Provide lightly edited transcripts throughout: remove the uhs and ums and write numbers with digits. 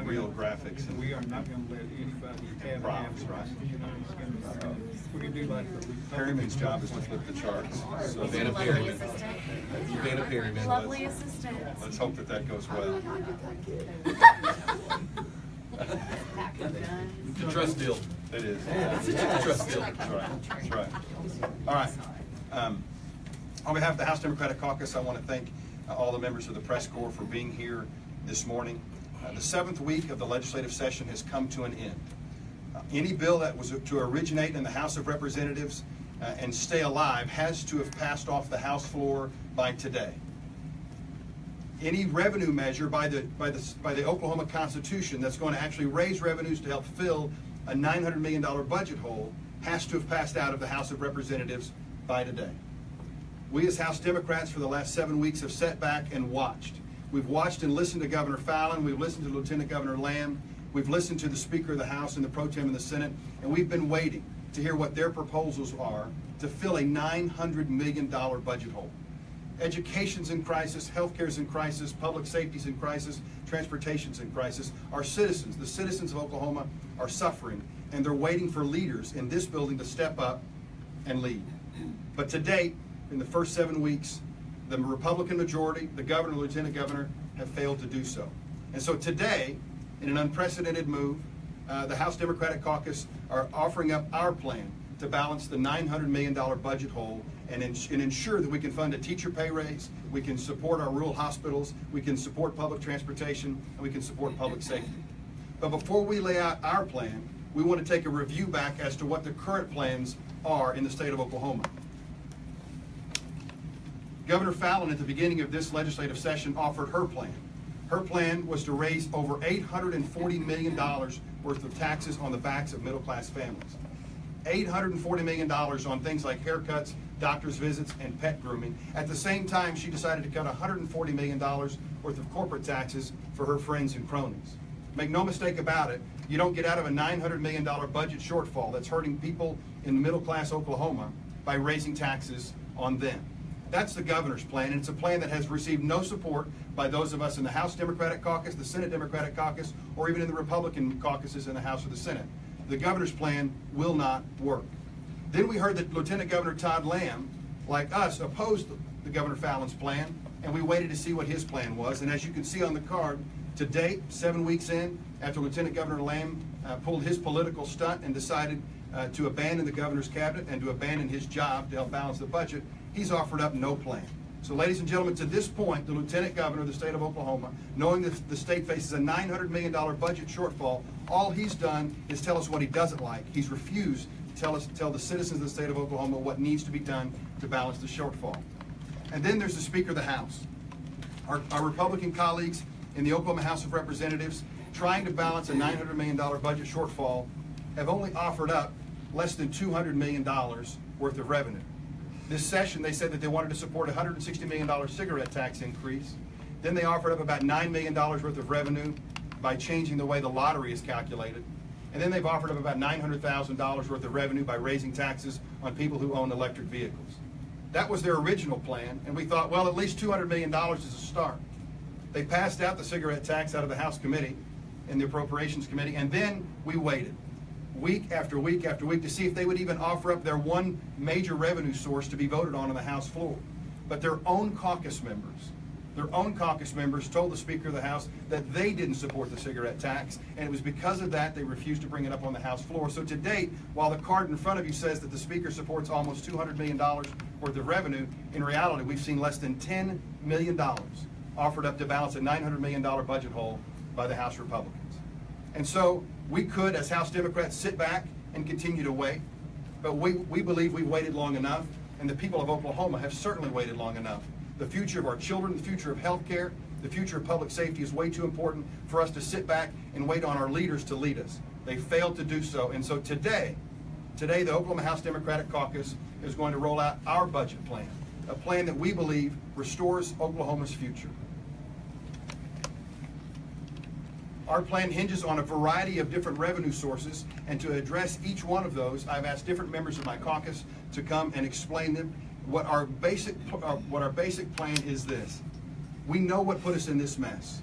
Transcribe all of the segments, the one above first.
real graphics. And we are not going to let anybody have problems, right? We can do like Perryman's job is to flip the charts. So Vanna Perryman. Vanna Perryman. Lovely assistant. Let's hope that that goes well. It's a trust deal. It is. It's a trust deal. That's right. That's right. All right. On behalf of the House Democratic Caucus, I want to thank all the members of the press corps for being here this morning. The 7th week of the legislative session has come to an end. Any bill that was to originate in the House of Representatives and stay alive has to have passed off the House floor by today. Any revenue measure by the Oklahoma Constitution that's going to actually raise revenues to help fill a $900 million budget hole has to have passed out of the House of Representatives by today. We as House Democrats for the last 7 weeks have sat back and watched. We've watched and listened to Governor Fallin, we've listened to Lieutenant Governor Lamb, we've listened to the Speaker of the House and the Pro Tem in the Senate, and we've been waiting to hear what their proposals are to fill a $900 million budget hole. Education's in crisis, healthcare's in crisis, public safety's in crisis, transportation's in crisis. Our citizens, the citizens of Oklahoma, are suffering, and they're waiting for leaders in this building to step up and lead. But to date, in the first 7 weeks, the Republican majority, the governor and lieutenant governor, have failed to do so. And so today, in an unprecedented move, the House Democratic Caucus are offering up our plan to balance the $900 million budget hole and ensure that we can fund a teacher pay raise, we can support our rural hospitals, we can support public transportation, and we can support public safety. But before we lay out our plan, we want to take a review back as to what the current plans are in the state of Oklahoma. Governor Fallin, at the beginning of this legislative session, offered her plan. Her plan was to raise over $840 million worth of taxes on the backs of middle-class families. $840 million on things like haircuts, doctor's visits, and pet grooming. At the same time, she decided to cut $140 million worth of corporate taxes for her friends and cronies. Make no mistake about it, you don't get out of a $900 million budget shortfall that's hurting people in middle-class Oklahoma by raising taxes on them. That's the governor's plan, and it's a plan that has received no support by those of us in the House Democratic Caucus, the Senate Democratic Caucus, or even in the Republican caucuses in the House or the Senate. The governor's plan will not work. Then we heard that Lieutenant Governor Todd Lamb, like us, opposed the Governor Fallin's plan, and we waited to see what his plan was. And as you can see on the card, to date, 7 weeks in, after Lieutenant Governor Lamb pulled his political stunt and decided to abandon the governor's cabinet and to abandon his job to help balance the budget, he's offered up no plan. So ladies and gentlemen, to this point, the Lieutenant Governor of the state of Oklahoma, knowing that the state faces a $900 million budget shortfall, all he's done is tell us what he doesn't like. He's refused to tell the citizens of the state of Oklahoma what needs to be done to balance the shortfall. And then there's the Speaker of the House. Our Republican colleagues in the Oklahoma House of Representatives, trying to balance a $900 million budget shortfall, have only offered up less than $200 million worth of revenue. This session, they said that they wanted to support a $160 million cigarette tax increase. Then they offered up about $9 million worth of revenue by changing the way the lottery is calculated. And then they've offered up about $900,000 worth of revenue by raising taxes on people who own electric vehicles. That was their original plan, and we thought, well, at least $200 million is a start. They passed out the cigarette tax out of the House committee and the Appropriations Committee, and then we waited week after week after week to see if they would even offer up their one major revenue source to be voted on the House floor. But their own caucus members told the Speaker of the House that they didn't support the cigarette tax, and it was because of that they refused to bring it up on the House floor. So to date, while the card in front of you says that the Speaker supports almost $200 million worth of revenue, in reality we've seen less than $10 million offered up to balance a $900 million budget hole by the House Republicans. And so we could, as House Democrats, sit back and continue to wait, but we believe we've waited long enough, and the people of Oklahoma have certainly waited long enough. The future of our children, the future of health care, the future of public safety is way too important for us to sit back and wait on our leaders to lead us. They failed to do so, and so today the Oklahoma House Democratic Caucus is going to roll out our budget plan, a plan that we believe restores Oklahoma's future. Our plan hinges on a variety of different revenue sources, and to address each one of those, I've asked different members of my caucus to come and explain them. What our basic plan is this. We know what put us in this mess.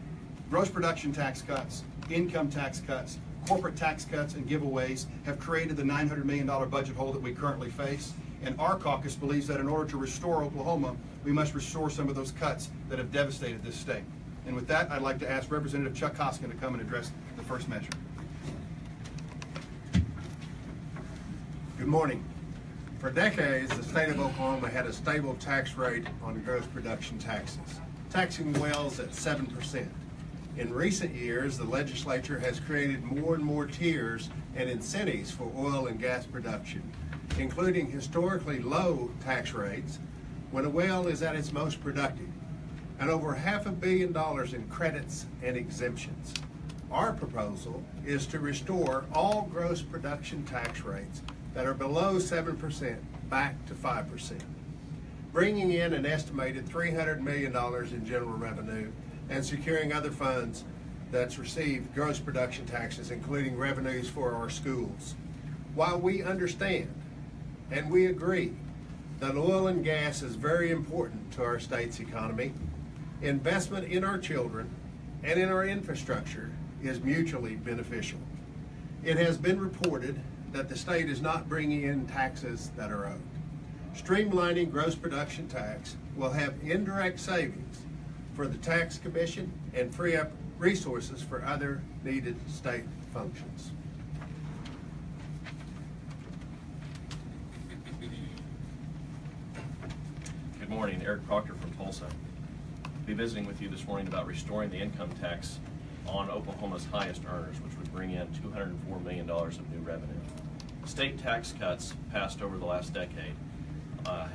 Gross production tax cuts, income tax cuts, corporate tax cuts, and giveaways have created the $900 million budget hole that we currently face. And our caucus believes that in order to restore Oklahoma, we must restore some of those cuts that have devastated this state. And with that, I'd like to ask Representative Chuck Hoskin to come and address the first measure. Good morning. For decades, the state of Oklahoma had a stable tax rate on gross production taxes, taxing wells at 7%. In recent years, the legislature has created more and more tiers and incentives for oil and gas production, including historically low tax rates when a well is at its most productive, and over $500 million in credits and exemptions. Our proposal is to restore all gross production tax rates that are below 7% back to 5%, bringing in an estimated $300 million in general revenue and securing other funds that's received gross production taxes, including revenues for our schools. While we understand and we agree that oil and gas is very important to our state's economy, investment in our children and in our infrastructure is mutually beneficial. It has been reported that the state is not bringing in taxes that are owed. Streamlining gross production tax will have indirect savings for the tax commission and free up resources for other needed state functions. Good morning, Eric Proctor from Tulsa. I'll be visiting with you this morning about restoring the income tax on Oklahoma's highest earners, which would bring in $204 million of new revenue. State tax cuts passed over the last decade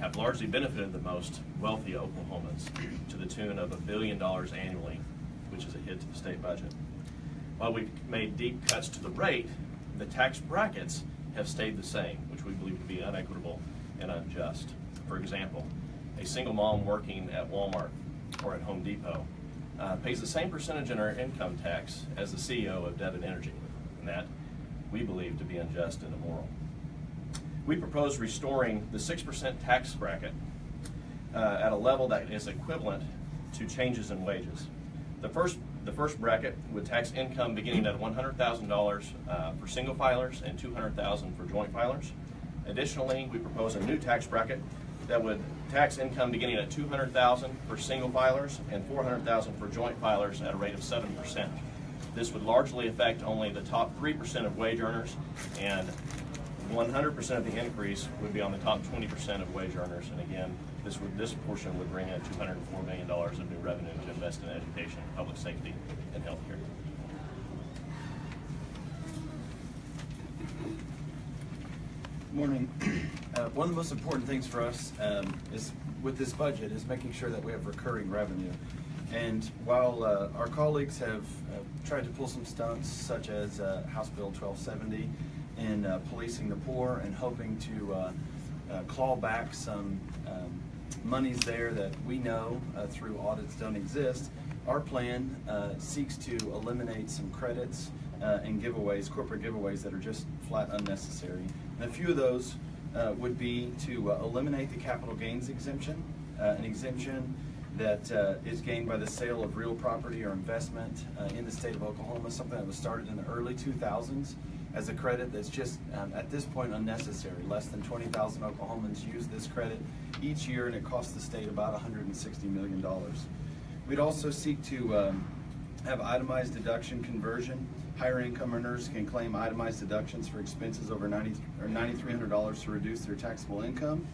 have largely benefited the most wealthy Oklahomans to the tune of $1 billion annually, which is a hit to the state budget. While we've made deep cuts to the rate, the tax brackets have stayed the same, which we believe to be unequitable and unjust. For example, a single mom working at Walmart or at Home Depot pays the same percentage in her income tax as the CEO of Devon Energy, and that we believe to be unjust and immoral. We propose restoring the 6% tax bracket at a level that is equivalent to changes in wages. The first bracket would tax income beginning at $100,000 for single filers and $200,000 for joint filers. Additionally, we propose a new tax bracket that would tax income beginning at $200,000 for single filers and $400,000 for joint filers at a rate of 7%. This would largely affect only the top 3% of wage earners, and 100% of the increase would be on the top 20% of wage earners. And again, this portion would bring in $204 million of new revenue to invest in education, public safety, and healthcare. Morning. One of the most important things for us is with this budget is making sure that we have recurring revenue. And while our colleagues have tried to pull some stunts, such as House Bill 1270 in policing the poor and hoping to claw back some monies there that we know through audits don't exist, our plan seeks to eliminate some credits and giveaways, corporate giveaways that are just flat unnecessary. And a few of those would be to eliminate the capital gains exemption, an exemption that is gained by the sale of real property or investment in the state of Oklahoma, something that was started in the early 2000s as a credit that's just at this point unnecessary. Less than 20,000 Oklahomans use this credit each year, and it costs the state about $160 million. We'd also seek to have itemized deduction conversion. Higher income earners can claim itemized deductions for expenses over $9,300 to reduce their taxable income.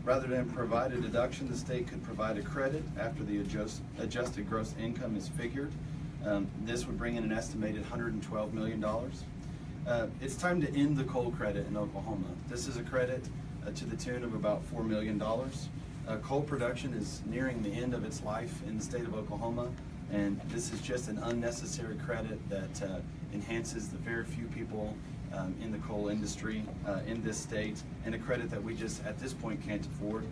Rather than provide a deduction, the state could provide a credit after the adjusted gross income is figured. This would bring in an estimated $112 million. It's time to end the coal credit in Oklahoma. This is a credit to the tune of about $4 million. Coal production is nearing the end of its life in the state of Oklahoma, and this is just an unnecessary credit that enhances the very few people in the coal industry in this state, and a credit that we just at this point can't afford.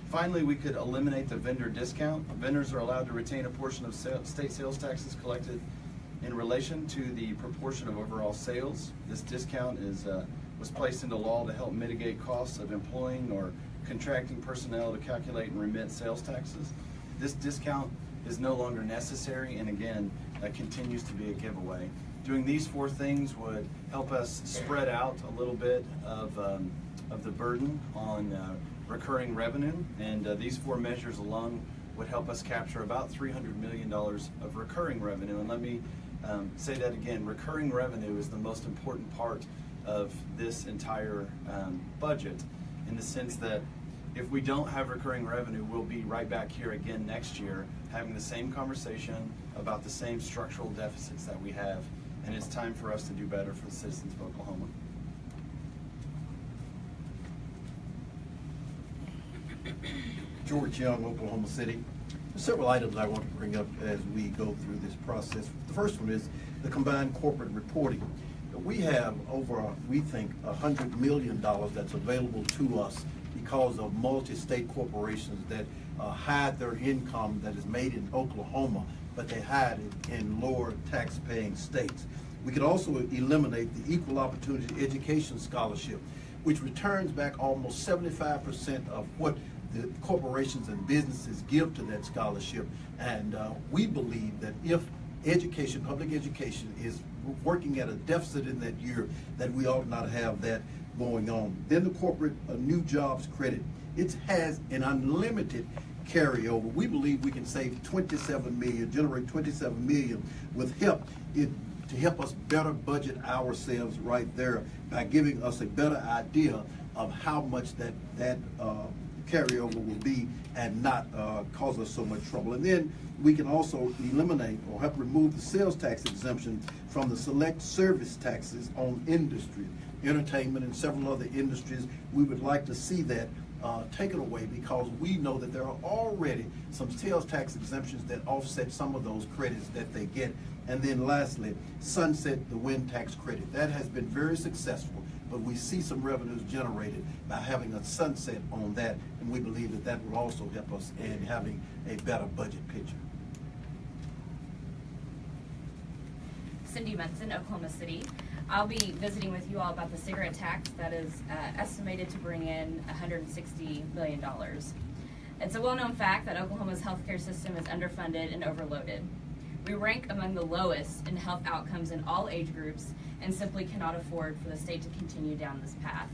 Finally, we could eliminate the vendor discount. Vendors are allowed to retain a portion of state sales taxes collected in relation to the proportion of overall sales. This discount was placed into law to help mitigate costs of employing or contracting personnel to calculate and remit sales taxes. This discount is no longer necessary, and again, continues to be a giveaway. Doing these four things would help us spread out a little bit of the burden on recurring revenue, and these four measures alone would help us capture about $300 million of recurring revenue. And let me say that again, recurring revenue is the most important part of this entire budget, in the sense that if we don't have recurring revenue, we'll be right back here again next year having the same conversation about the same structural deficits that we have, and it's time for us to do better for the citizens of Oklahoma. George Young, Oklahoma City. There's several items I want to bring up as we go through this process. The first one is the combined corporate reporting. We have over, we think, $100 million that's available to us because of multi-state corporations that hide their income that is made in Oklahoma, but they hide it in lower tax-paying states. We could also eliminate the Equal Opportunity Education Scholarship, which returns back almost 75% of what the corporations and businesses give to that scholarship. And we believe that if education, public education, is working at a deficit in that year, that we ought not have that going on. Then the corporate new jobs credit. It has an unlimited carryover. We believe we can save 27 million, generate 27 million with help to help us better budget ourselves right there by giving us a better idea of how much that carryover will be and not cause us so much trouble. And then we can also eliminate or help remove the sales tax exemption from the select service taxes on industry, entertainment, and several other industries. We would like to see that taken away, because we know that there are already some sales tax exemptions that offset some of those credits that they get. And then lastly, sunset the wind tax credit. That has been very successful, but we see some revenues generated by having a sunset on that, and we believe that that will also help us in having a better budget picture. Cindy Munson, Oklahoma City. I'll be visiting with you all about the cigarette tax that is estimated to bring in $160 million. It's a well-known fact that Oklahoma's healthcare system is underfunded and overloaded. We rank among the lowest in health outcomes in all age groups and simply cannot afford for the state to continue down this path.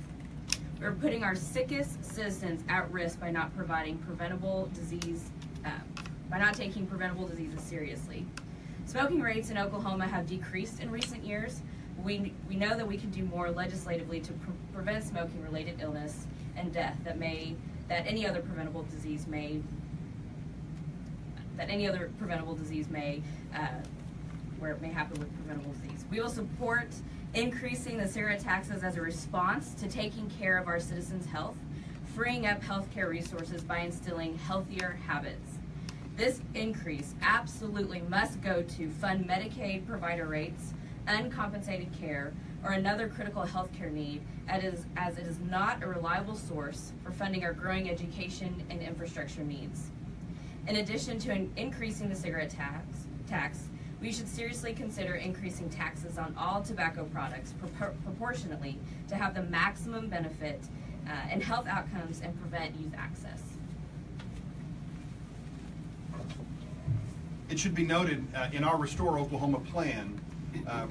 We're putting our sickest citizens at risk by not providing preventable disease, by not taking preventable diseases seriously. Smoking rates in Oklahoma have decreased in recent years. We know that we can do more legislatively to prevent smoking-related illness and death that any other preventable disease may where it may happen with preventable disease. We will support increasing the cigarette taxes as a response to taking care of our citizens' health, freeing up healthcare resources by instilling healthier habits. This increase absolutely must go to fund Medicaid provider rates, uncompensated care, or another critical healthcare need, as it is not a reliable source for funding our growing education and infrastructure needs. In addition to increasing the cigarette tax, we should seriously consider increasing taxes on all tobacco products proportionately to have the maximum benefit and health outcomes and prevent youth access. It should be noted in our Restore Oklahoma plan,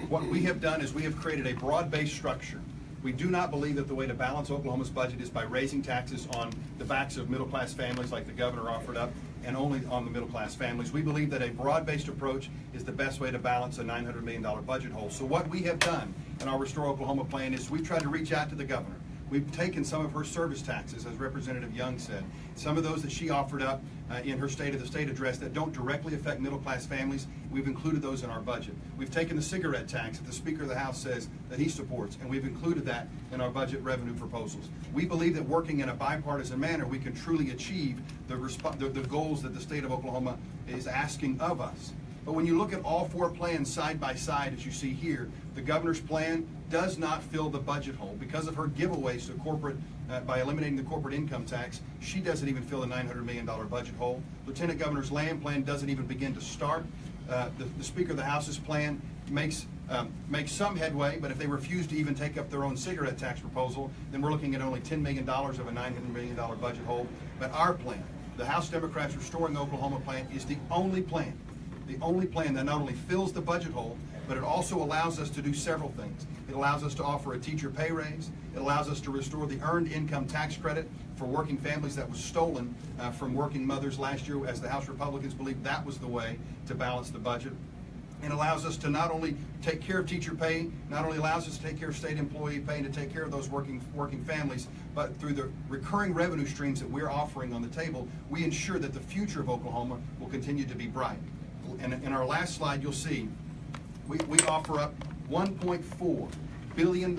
what we have done is we have created a broad-based structure. We do not believe that the way to balance Oklahoma's budget is by raising taxes on the backs of middle-class families like the governor offered up, and only on the middle-class families. We believe that a broad-based approach is the best way to balance a $900 million budget hole. So what we have done in our Restore Oklahoma plan is we've tried to reach out to the governor. We've taken some of her service taxes, as Representative Young said, some of those that she offered up in her State of the State address that don't directly affect middle-class families. We've included those in our budget. We've taken the cigarette tax that the Speaker of the House says that he supports, and we've included that in our budget revenue proposals. We believe that working in a bipartisan manner, we can truly achieve the goals that the state of Oklahoma is asking of us. But when you look at all four plans side by side, as you see here, the governor's plan does not fill the budget hole. Because of her giveaways to corporate, by eliminating the corporate income tax, she doesn't even fill the $900 million budget hole. Lieutenant Governor's land plan doesn't even begin to start. The Speaker of the House's plan makes some headway, but if they refuse to even take up their own cigarette tax proposal, then we're looking at only $10 million of a $900 million budget hole. But our plan, the House Democrats Restoring Oklahoma plan, is the only plan that not only fills the budget hole, but it also allows us to do several things. It allows us to offer a teacher pay raise. It allows us to restore the earned income tax credit for working families that was stolen from working mothers last year, as the House Republicans believed that was the way to balance the budget. It allows us to not only take care of teacher pay, not only allows us to take care of state employee pay and to take care of those working families, but through the recurring revenue streams that we're offering on the table, we ensure that the future of Oklahoma will continue to be bright. And in our last slide, you'll see we offer up $1.4 billion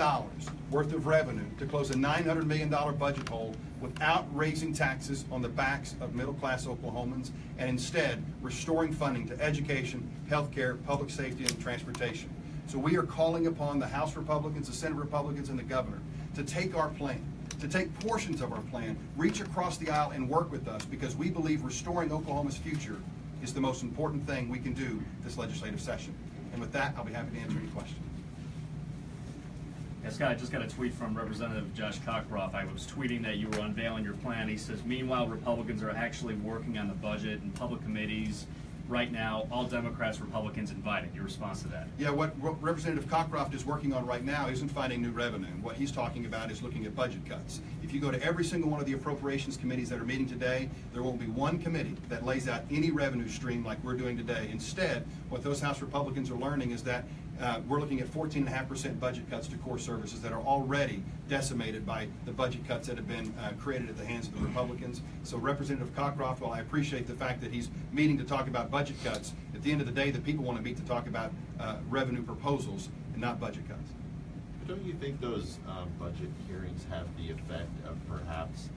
worth of revenue to close a $900 million budget hole without raising taxes on the backs of middle-class Oklahomans, and instead restoring funding to education, healthcare, public safety, and transportation. So we are calling upon the House Republicans, the Senate Republicans, and the governor to take our plan, to take portions of our plan, reach across the aisle and work with us, because we believe restoring Oklahoma's future is the most important thing we can do this legislative session. And with that, I'll be happy to answer any questions. Yeah, Scott, I just got a tweet from Representative Josh Cockcroft. I was tweeting that you were unveiling your plan. He says, meanwhile, Republicans are actually working on the budget and public committees right now, all Democrats, Republicans invited. Your response to that? Yeah, what Representative Cockcroft is working on right now isn't finding new revenue. What he's talking about is looking at budget cuts. If you go to every single one of the appropriations committees that are meeting today, there won't be one committee that lays out any revenue stream like we're doing today. Instead, what those House Republicans are learning is that we're looking at 14.5% budget cuts to core services that are already decimated by the budget cuts that have been created at the hands of the Republicans. So Representative Cockcroft, while I appreciate the fact that he's meeting to talk about budget cuts, at the end of the day, the people want to meet to talk about revenue proposals and not budget cuts. But don't you think those budget hearings have the effect of perhaps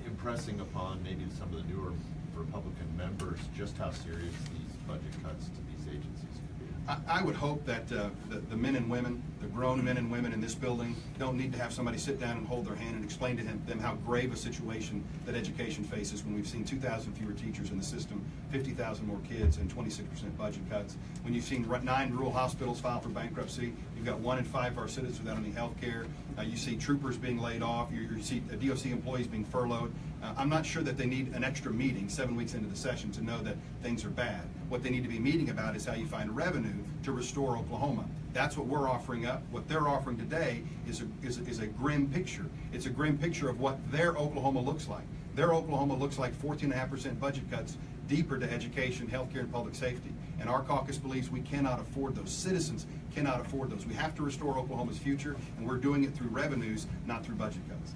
impressing upon maybe some of the newer Republican members just how serious these budget cuts to these agencies could be? I would hope that the men and women, the grown men and women in this building, don't need to have somebody sit down and hold their hand and explain to them how grave a situation that education faces when we've seen 2,000 fewer teachers in the system, 50,000 more kids, and 26% budget cuts. When you've seen 9 rural hospitals file for bankruptcy, you've got 1 in 5 of our citizens without any health care, you see troopers being laid off, you see DOC employees being furloughed. I'm not sure that they need an extra meeting 7 weeks into the session to know that things are bad. What they need to be meeting about is how you find revenue to restore Oklahoma. That's what we're offering up. What they're offering today is a grim picture. It's a grim picture of what their Oklahoma looks like. Their Oklahoma looks like 14.5% budget cuts deeper to education, healthcare, and public safety. And our caucus believes we cannot afford those. Citizens cannot afford those. We have to restore Oklahoma's future, and we're doing it through revenues, not through budget cuts.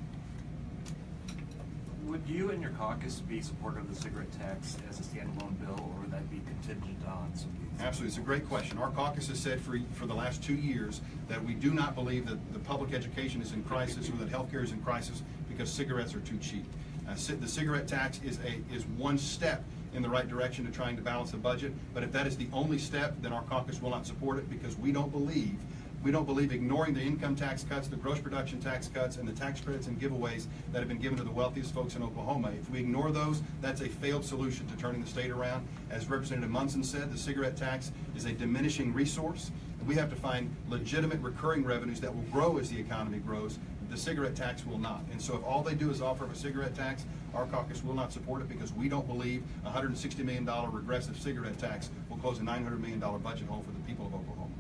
Would you and your caucus be supportive of the cigarette tax as a standalone bill, or would that be contingent on some of these? Absolutely, it's a great question. Our caucus has said for the last 2 years that we do not believe that the public education is in crisis or that healthcare is in crisis because cigarettes are too cheap. The cigarette tax is one step in the right direction to trying to balance the budget, but if that is the only step, then our caucus will not support it, because we don't believe ignoring the income tax cuts, the gross production tax cuts, and the tax credits and giveaways that have been given to the wealthiest folks in Oklahoma. If we ignore those, that's a failed solution to turning the state around. As Representative Munson said, the cigarette tax is a diminishing resource, and we have to find legitimate recurring revenues that will grow as the economy grows. The cigarette tax will not. And so if all they do is offer a cigarette tax, our caucus will not support it, because we don't believe a $160 million regressive cigarette tax will close a $900 million budget hole for the people of Oklahoma.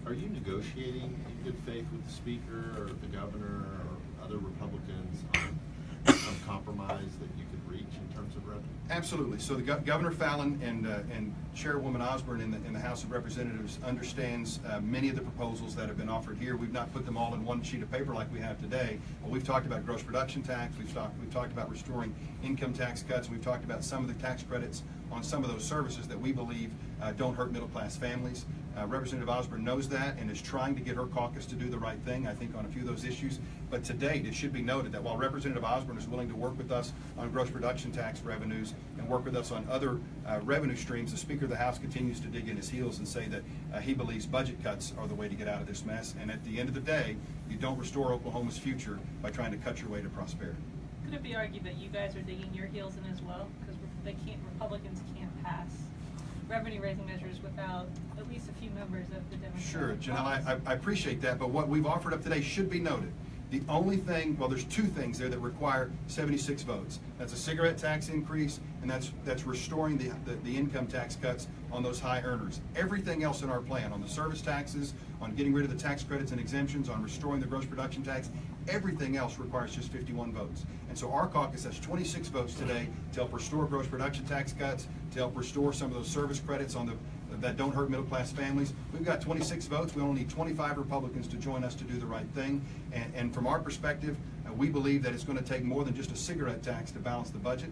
Are you negotiating in good faith with the Speaker or the Governor or other Republicans on some compromise that you could reach in terms of revenue? Absolutely. So the Governor Fallon and Chairwoman Osborne in the House of Representatives understands many of the proposals that have been offered here. We've not put them all in one sheet of paper like we have today. But we've talked about gross production tax. We've talked about restoring income tax cuts. We've talked about some of the tax credits on some of those services that we believe don't hurt middle-class families. Representative Osborne knows that and is trying to get her caucus to do the right thing, I think, on a few of those issues. But to date, it should be noted that while Representative Osborne is willing to work with us on gross production tax revenues and work with us on other revenue streams, the Speaker of the House continues to dig in his heels and say that he believes budget cuts are the way to get out of this mess. And at the end of the day, you don't restore Oklahoma's future by trying to cut your way to prosperity. Could it be argued that you guys are digging your heels in as well? Because Republicans can't pass revenue-raising measures without at least a few members of the Democrats. Sure, Janelle, I appreciate that, but what we've offered up today should be noted. The only thing, well, there's 2 things there that require 76 votes. That's a cigarette tax increase, and that's restoring the income tax cuts on those high earners. Everything else in our plan, on the service taxes, on getting rid of the tax credits and exemptions, on restoring the gross production tax, everything else requires just 51 votes. And so our caucus has 26 votes today to help restore gross production tax cuts, to help restore some of those service credits that don't hurt middle-class families. We've got 26 votes. We only need 25 Republicans to join us to do the right thing. And from our perspective, we believe that it's going to take more than just a cigarette tax to balance the budget.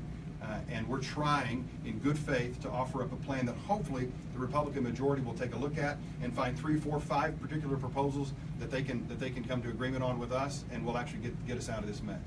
And we're trying, in good faith, to offer up a plan that hopefully the Republican majority will take a look at and find 3, 4, 5 particular proposals that they can come to agreement on with us, and will actually get us out of this mess.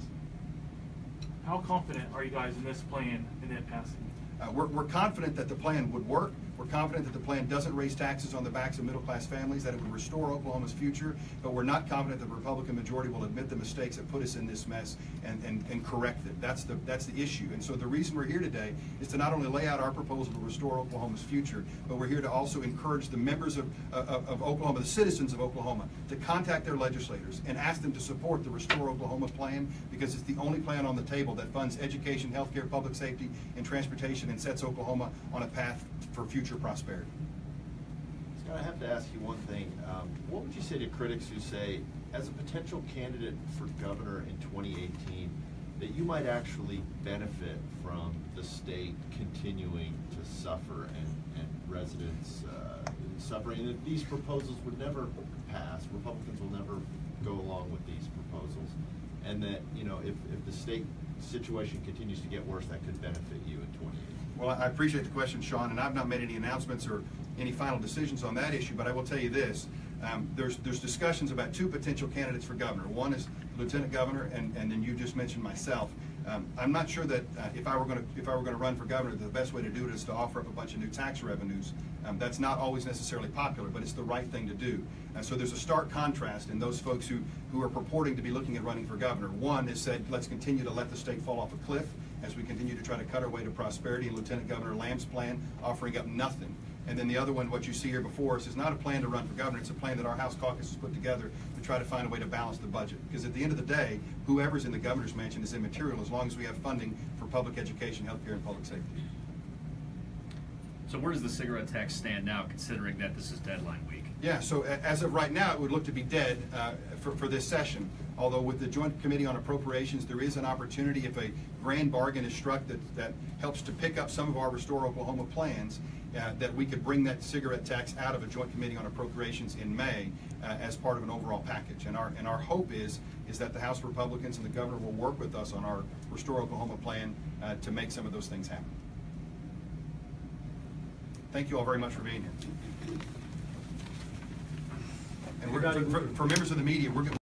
How confident are you guys in this plan and it passing? We're confident that the plan would work. We're confident that the plan doesn't raise taxes on the backs of middle-class families, that it would restore Oklahoma's future, but we're not confident that the Republican majority will admit the mistakes that put us in this mess and correct it. That's the issue. And so the reason we're here today is to not only lay out our proposal to restore Oklahoma's future, but we're here to also encourage the members of Oklahoma, the citizens of Oklahoma, to contact their legislators and ask them to support the Restore Oklahoma plan, because it's the only plan on the table that funds education, healthcare, public safety, and transportation, and sets Oklahoma on a path for future prosperity. Scott, I have to ask you one thing. What would you say to critics who say, as a potential candidate for governor in 2018, that you might actually benefit from the state continuing to suffer and residents suffering, and that these proposals would never pass, Republicans will never go along with these proposals, and that, you know, if the state situation continues to get worse, that could benefit you in 2018? Well, I appreciate the question, Sean, and I've not made any announcements or any final decisions on that issue, but I will tell you this. There's discussions about 2 potential candidates for governor. One is lieutenant governor, and then you just mentioned myself. I'm not sure that if I were going to run for governor, the best way to do it is to offer up a bunch of new tax revenues. That's not always necessarily popular, but it's the right thing to do. So there's a stark contrast in those folks who are purporting to be looking at running for governor. One has said, let's continue to let the state fall off a cliff as we continue to try to cut our way to prosperity, and Lieutenant Governor Lamb's plan offering up nothing. And then the other one, what you see here before us, is not a plan to run for governor. It's a plan that our House caucus has put together to try to find a way to balance the budget. Because at the end of the day, whoever's in the governor's mansion is immaterial as long as we have funding for public education, healthcare, and public safety. So where does the cigarette tax stand now, considering that this is deadline week? Yeah, so as of right now, it would look to be dead for this session. Although with the Joint Committee on Appropriations, there is an opportunity, if a grand bargain is struck that helps to pick up some of our Restore Oklahoma plans, that we could bring that cigarette tax out of a Joint Committee on Appropriations in May as part of an overall package. And our hope is that the House Republicans and the governor will work with us on our Restore Oklahoma plan to make some of those things happen. Thank you all very much for being here. And for members of the media, we're